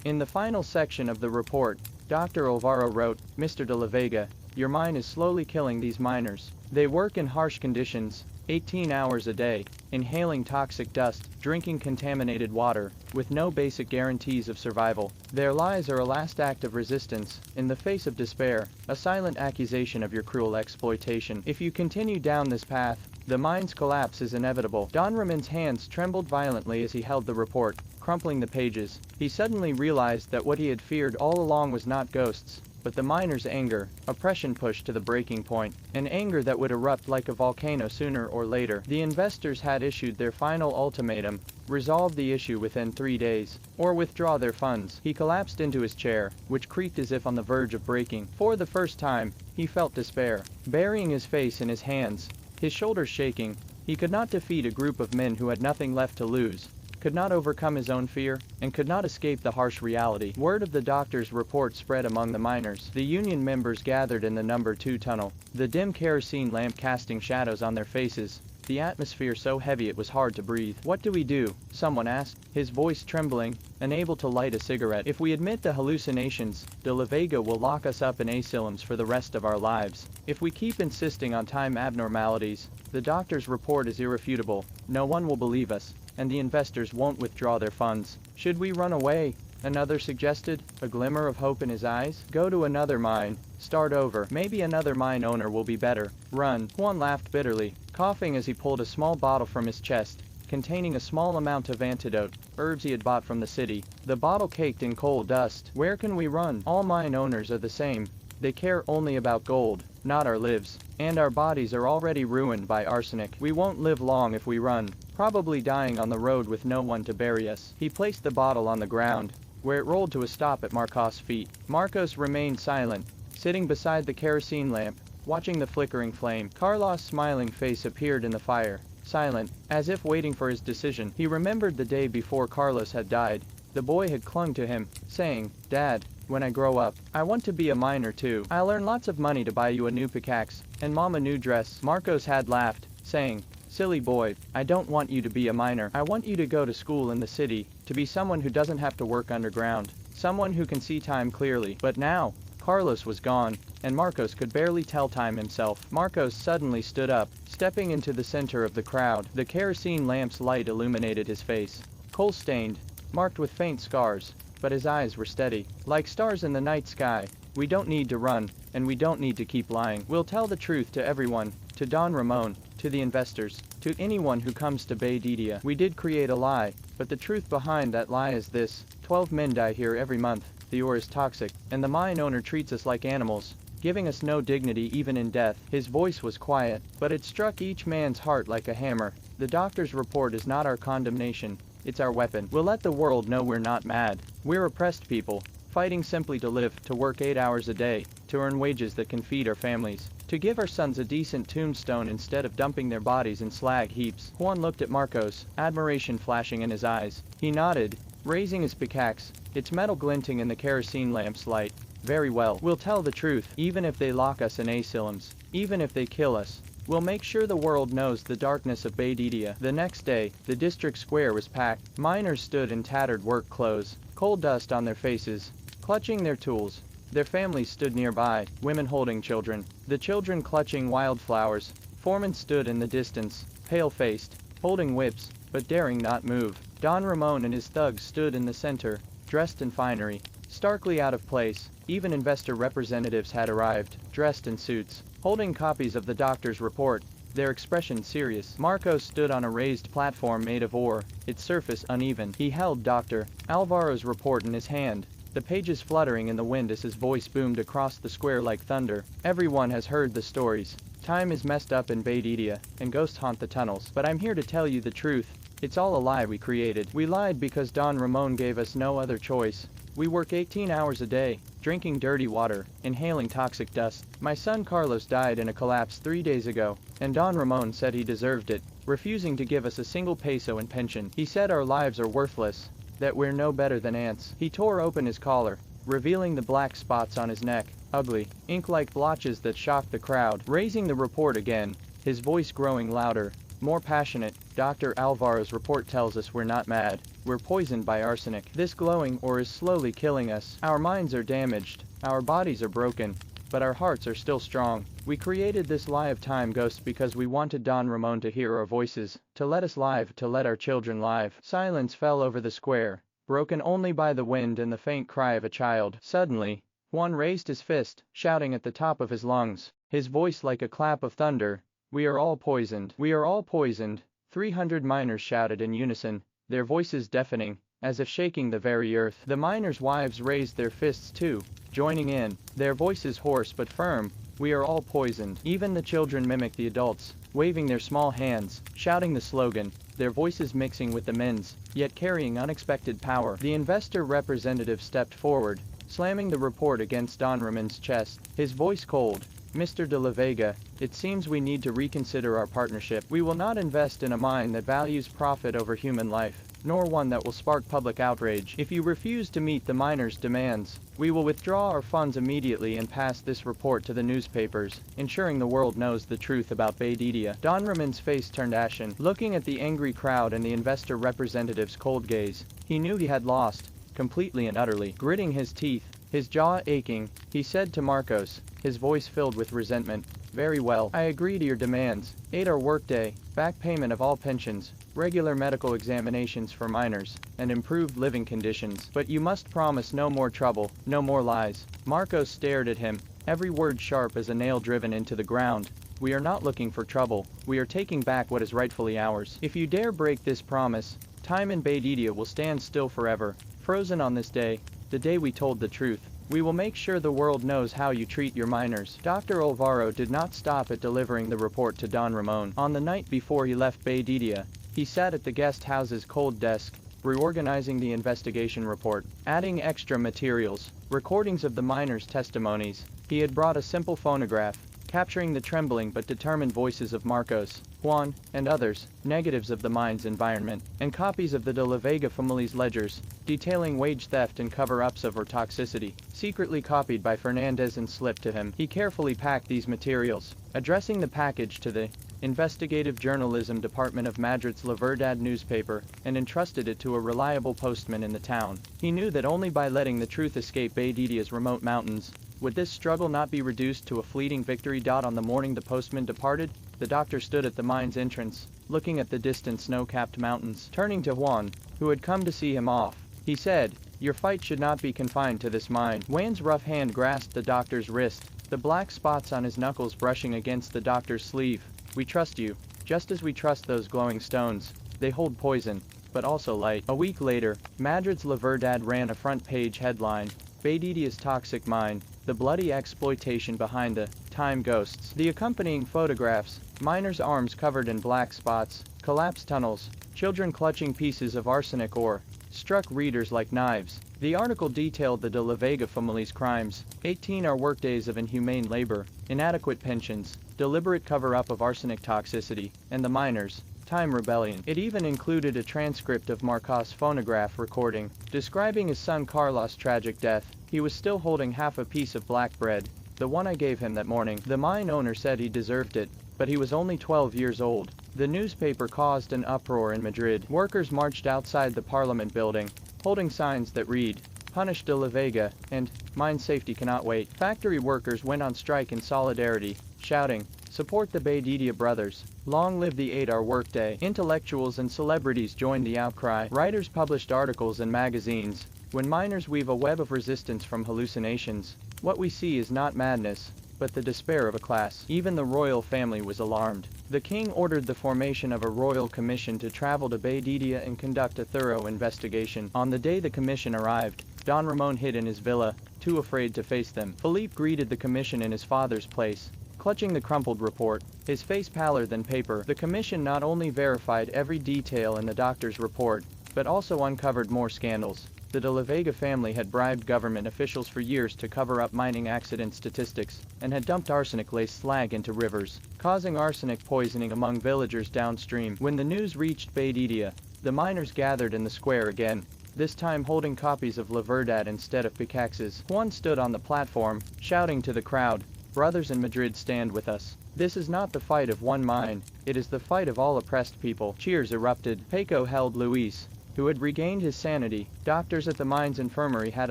C: In the final section of the report, Dr. Alvaro wrote, "Mr. de la Vega, your mine is slowly killing these miners. They work in harsh conditions, 18 hours a day, inhaling toxic dust, drinking contaminated water, with no basic guarantees of survival. Their lies are a last act of resistance, in the face of despair, a silent accusation of your cruel exploitation. If you continue down this path, the mine's collapse is inevitable." Don Ramon's hands trembled violently as he held the report, crumpling the pages. He suddenly realized that what he had feared all along was not ghosts, but the miners' anger, oppression pushed to the breaking point, an anger that would erupt like a volcano sooner or later. The investors had issued their final ultimatum: resolve the issue within 3 days, or withdraw their funds. He collapsed into his chair, which creaked as if on the verge of breaking. For the first time, he felt despair. Burying his face in his hands, his shoulders shaking, he could not defeat a group of men who had nothing left to lose, could not overcome his own fear, and could not escape the harsh reality. Word of the doctor's report spread among the miners. The union members gathered in the number 2 tunnel, the dim kerosene lamp casting shadows on their faces, the atmosphere so heavy it was hard to breathe. "What do we do?" someone asked, his voice trembling, unable to light a cigarette. "If we admit the hallucinations, de la Vega will lock us up in asylums for the rest of our lives. If we keep insisting on time abnormalities, the doctor's report is irrefutable, no one will believe us, and the investors won't withdraw their funds. Should we run away?" another suggested, a glimmer of hope in his eyes. "Go to another mine, start over, maybe another mine owner will be better." "Run," Juan laughed bitterly, coughing as he pulled a small bottle from his chest, containing a small amount of antidote, herbs he had bought from the city, the bottle caked in coal dust. "Where can we run? All mine owners are the same. They care only about gold, not our lives, and our bodies are already ruined by arsenic. We won't live long if we run, probably dying on the road with no one to bury us." He placed the bottle on the ground, where it rolled to a stop at Marcos' feet. Marcos remained silent, sitting beside the kerosene lamp, watching the flickering flame. Carlos' smiling face appeared in the fire, silent, as if waiting for his decision. He remembered the day before Carlos had died. The boy had clung to him, saying, "Dad, when I grow up, I want to be a miner too. I'll earn lots of money to buy you a new pickaxe, and Mom a new dress." Marcos had laughed, saying, "Silly boy, I don't want you to be a miner. I want you to go to school in the city, to be someone who doesn't have to work underground." someone who can see time clearly. But now, Carlos was gone, and Marcos could barely tell time himself. Marcos suddenly stood up, stepping into the center of the crowd. The kerosene lamp's light illuminated his face. Coal-stained, marked with faint scars, but his eyes were steady, like stars in the night sky. We don't need to run, and we don't need to keep lying. We'll tell the truth to everyone, to Don Ramon, to the investors, to anyone who comes to Bay Didia. We did create a lie, but the truth behind that lie is this: 12 men die here every month, the ore is toxic, and the mine owner treats us like animals, giving us no dignity even in death. His voice was quiet, but it struck each man's heart like a hammer. The doctor's report is not our condemnation, it's our weapon. We'll let the world know we're not mad. We're oppressed people, fighting simply to live, to work 8 hours a day, to earn wages that can feed our families, to give our sons a decent tombstone instead of dumping their bodies in slag heaps. Juan looked at Marcos, admiration flashing in his eyes. He nodded, raising his pickaxe, its metal glinting in the kerosene lamp's light. Very well. We'll tell the truth, even if they lock us in asylums, even if they kill us. We'll make sure the world knows the darkness of Bay Didia. The next day, the district square was packed. Miners stood in tattered work clothes, coal dust on their faces, clutching their tools. Their families stood nearby, women holding children, the children clutching wildflowers. Foremen stood in the distance, pale-faced, holding whips, but daring not move. Don Ramon and his thugs stood in the center, dressed in finery, starkly out of place. Even investor representatives had arrived, dressed in suits, holding copies of the doctor's report, their expression serious. Marcos stood on a raised platform made of ore, its surface uneven. He held Dr. Alvaro's report in his hand, the pages fluttering in the wind as his voice boomed across the square like thunder. Everyone has heard the stories. Time is messed up in Bay Didia, and ghosts haunt the tunnels. But I'm here to tell you the truth. It's all a lie we created. We lied because Don Ramon gave us no other choice. We work 18 hours a day, drinking dirty water, inhaling toxic dust. My son Carlos died in a collapse 3 days ago, and Don Ramon said he deserved it, refusing to give us a single peso in pension. He said our lives are worthless, that we're no better than ants. He tore open his collar, revealing the black spots on his neck, ugly, ink-like blotches that shocked the crowd. Raising the report again, his voice growing louder, more passionate. Dr. Alvaro's report tells us we're not mad. We're poisoned by arsenic. This glowing ore is slowly killing us. Our minds are damaged, our bodies are broken, but our hearts are still strong. We created this lie of time ghosts because we wanted Don Ramon to hear our voices, to let us live, to let our children live. Silence fell over the square, broken only by the wind and the faint cry of a child. Suddenly, Juan raised his fist, shouting at the top of his lungs, his voice like a clap of thunder. We are all poisoned. We are all poisoned. 300 miners shouted in unison, their voices deafening, as if shaking the very earth. The miners' wives raised their fists too, joining in, their voices hoarse but firm. We are all poisoned. Even the children mimicked the adults, waving their small hands, shouting the slogan, their voices mixing with the men's, yet carrying unexpected power. The investor representative stepped forward, slamming the report against Don Ramon's chest, his voice cold. Mr. de la Vega, it seems we need to reconsider our partnership. We will not invest in a mine that values profit over human life, nor one that will spark public outrage. If you refuse to meet the miners' demands, we will withdraw our funds immediately and pass this report to the newspapers, ensuring the world knows the truth about Bay Didia. Don Ramon's face turned ashen, looking at the angry crowd and the investor representative's cold gaze. He knew he had lost, completely and utterly. Gritting his teeth, his jaw aching, he said to Marcos, his voice filled with resentment, "Very well, I agree to your demands. 8-hour workday, back payment of all pensions, regular medical examinations for miners, and improved living conditions. But you must promise no more trouble, no more lies." Marcos stared at him, every word sharp as a nail driven into the ground. "We are not looking for trouble. We are taking back what is rightfully ours. If you dare break this promise, time in Bay Didia will stand still forever, frozen on this day, the day we told the truth. We will make sure the world knows how you treat your miners." Dr. Alvaro did not stop at delivering the report to Don Ramon. On the night before he left Bay Didia, he sat at the guest house's cold desk, reorganizing the investigation report, adding extra materials, recordings of the miners' testimonies. He had brought a simple phonograph, capturing the trembling but determined voices of Marcos, Juan, and others, negatives of the mine's environment, and copies of the de la Vega family's ledgers, detailing wage theft and cover-ups of her toxicity, secretly copied by Fernandez and slipped to him. He carefully packed these materials, addressing the package to the investigative journalism department of Madrid's La Verdad newspaper, and entrusted it to a reliable postman in the town. He knew that only by letting the truth escape Bedidia's remote mountains would this struggle not be reduced to a fleeting victory. On the morning the postman departed, the doctor stood at the mine's entrance, looking at the distant snow-capped mountains. Turning to Juan, who had come to see him off, he said, "Your fight should not be confined to this mine." Juan's rough hand grasped the doctor's wrist, the black spots on his knuckles brushing against the doctor's sleeve. "We trust you, just as we trust those glowing stones. They hold poison, but also light." A week later, Madrid's La Verdad ran a front-page headline, "Bedidia's Toxic Mine, the Bloody Exploitation Behind the Time Ghosts." The accompanying photographs, miners' arms covered in black spots, collapsed tunnels, children clutching pieces of arsenic ore, struck readers like knives. The article detailed the de la Vega family's crimes: 18-hour workdays of inhumane labor, inadequate pensions, deliberate cover-up of arsenic toxicity, and the miners' time rebellion. It even included a transcript of Marcos' phonograph recording, describing his son Carlos' tragic death. "He was still holding half a piece of black bread, the one I gave him that morning. The mine owner said he deserved it, but he was only 12 years old." The newspaper caused an uproar in Madrid. Workers marched outside the parliament building, holding signs that read, "Punish de la Vega," and "Mine safety cannot wait." Factory workers went on strike in solidarity, shouting, "Support the Bedidia brothers. Long live the 8-hour workday." Intellectuals and celebrities joined the outcry. Writers published articles in magazines. When miners weave a web of resistance from hallucinations, what we see is not madness, but the despair of a class. Even the royal family was alarmed. The king ordered the formation of a royal commission to travel to Bedidia and conduct a thorough investigation. On the day the commission arrived, Don Ramon hid in his villa, too afraid to face them. Felipe greeted the commission in his father's place, clutching the crumpled report, his face paler than paper. The commission not only verified every detail in the doctor's report, but also uncovered more scandals. The de la Vega family had bribed government officials for years to cover up mining accident statistics, and had dumped arsenic-laced slag into rivers, causing arsenic poisoning among villagers downstream. When the news reached Bedidia, the miners gathered in the square again, this time holding copies of La Verdad instead of pickaxes. Juan stood on the platform, shouting to the crowd, "Brothers in Madrid, stand with us. This is not the fight of one mine, it is the fight of all oppressed people." Cheers erupted. Paco held Luis, who had regained his sanity. Doctors at the mine's infirmary had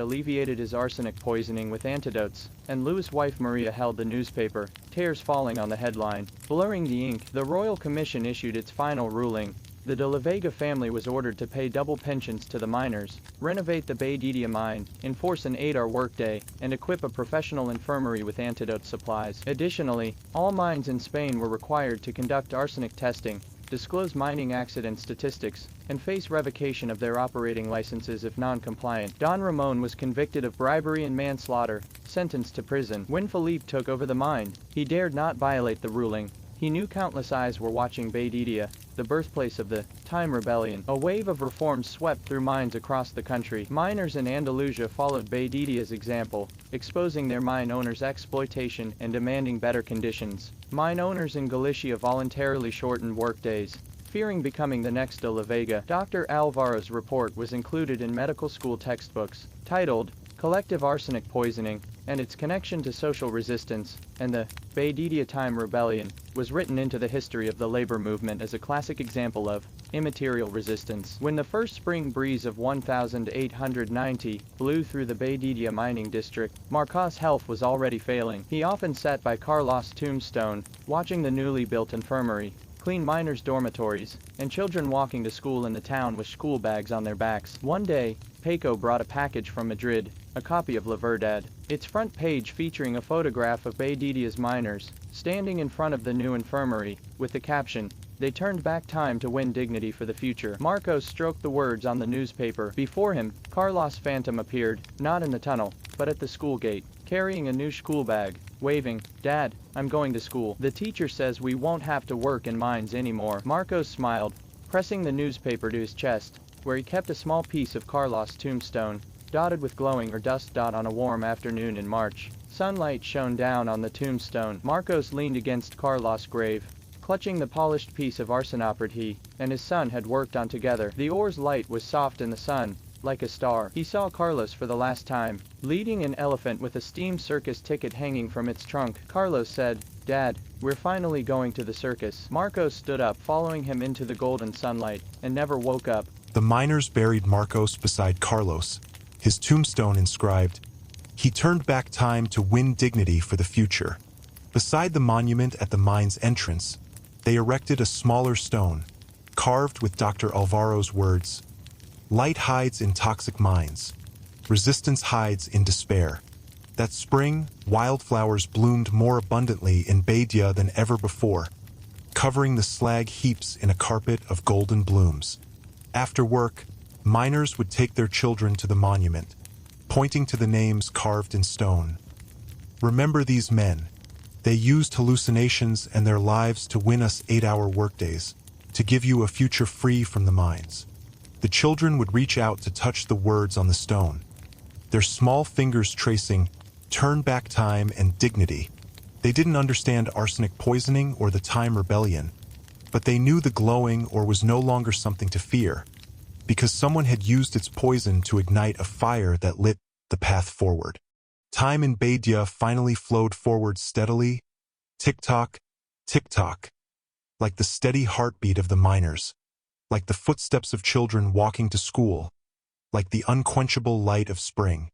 C: alleviated his arsenic poisoning with antidotes, and Luis' wife Maria held the newspaper, tears falling on the headline, blurring the ink. The Royal Commission issued its final ruling. The de la Vega family was ordered to pay double pensions to the miners, renovate the Bedidia mine, enforce an 8-hour workday, and equip a professional infirmary with antidote supplies. Additionally, all mines in Spain were required to conduct arsenic testing, disclose mining accident statistics, and face revocation of their operating licenses if non-compliant. Don Ramon was convicted of bribery and manslaughter, sentenced to prison. When Felipe took over the mine, he dared not violate the ruling. He knew countless eyes were watching Bedidia, the birthplace of the Time Rebellion. A wave of reforms swept through mines across the country. Miners in Andalusia followed Bedidia's example, exposing their mine owners' exploitation and demanding better conditions. Mine owners in Galicia voluntarily shortened workdays, fearing becoming the next de la Vega. Dr. Alvaro's report was included in medical school textbooks, titled "Collective Arsenic Poisoning and Its Connection to Social Resistance," and the Bedidia Time Rebellion was written into the history of the labor movement as a classic example of immaterial resistance. When the first spring breeze of 1890 blew through the Bedidia mining district, Marcos' health was already failing. He often sat by Carlos' tombstone, watching the newly built infirmary, clean miners' dormitories, and children walking to school in the town with school bags on their backs. One day, Paco brought a package from Madrid, a copy of La Verdad, its front page featuring a photograph of Bedidia's miners, standing in front of the new infirmary, with the caption, "They turned back time to win dignity for the future." Marcos stroked the words on the newspaper. Before him, Carlos Phantom appeared, not in the tunnel, but at the school gate, carrying a new school bag, waving, "Dad, I'm going to school. The teacher says we won't have to work in mines anymore." Marcos smiled, pressing the newspaper to his chest, where he kept a small piece of Carlos' tombstone, dotted with glowing or dust. On a warm afternoon in March, sunlight shone down on the tombstone. Marcos leaned against Carlos' grave, clutching the polished piece of arsenic he and his son had worked on together. The ore's light was soft in the sun, like a star. He saw Carlos for the last time, leading an elephant with a steam circus ticket hanging from its trunk. Carlos said, Dad, we're finally going to the circus. Marcos stood up, following him into the golden sunlight, and never woke up.
A: The miners buried Marcos beside Carlos, his tombstone inscribed, "He turned back time to win dignity for the future." Beside the monument at the mine's entrance, they erected a smaller stone, carved with Dr. Alvaro's words, "Light hides in toxic mines. Resistance hides in despair." That spring, wildflowers bloomed more abundantly in Badia than ever before, covering the slag heaps in a carpet of golden blooms. After work, miners would take their children to the monument, pointing to the names carved in stone. Remember these men. They used hallucinations and their lives to win us 8-hour workdays, to give you a future free from the mines. The children would reach out to touch the words on the stone, their small fingers tracing, "Turn back time and dignity." They didn't understand arsenic poisoning or the time rebellion, but they knew the glowing or was no longer something to fear, because someone had used its poison to ignite a fire that lit the path forward. Time in Badia finally flowed forward steadily, tick-tock, tick-tock, like the steady heartbeat of the miners, like the footsteps of children walking to school, like the unquenchable light of spring.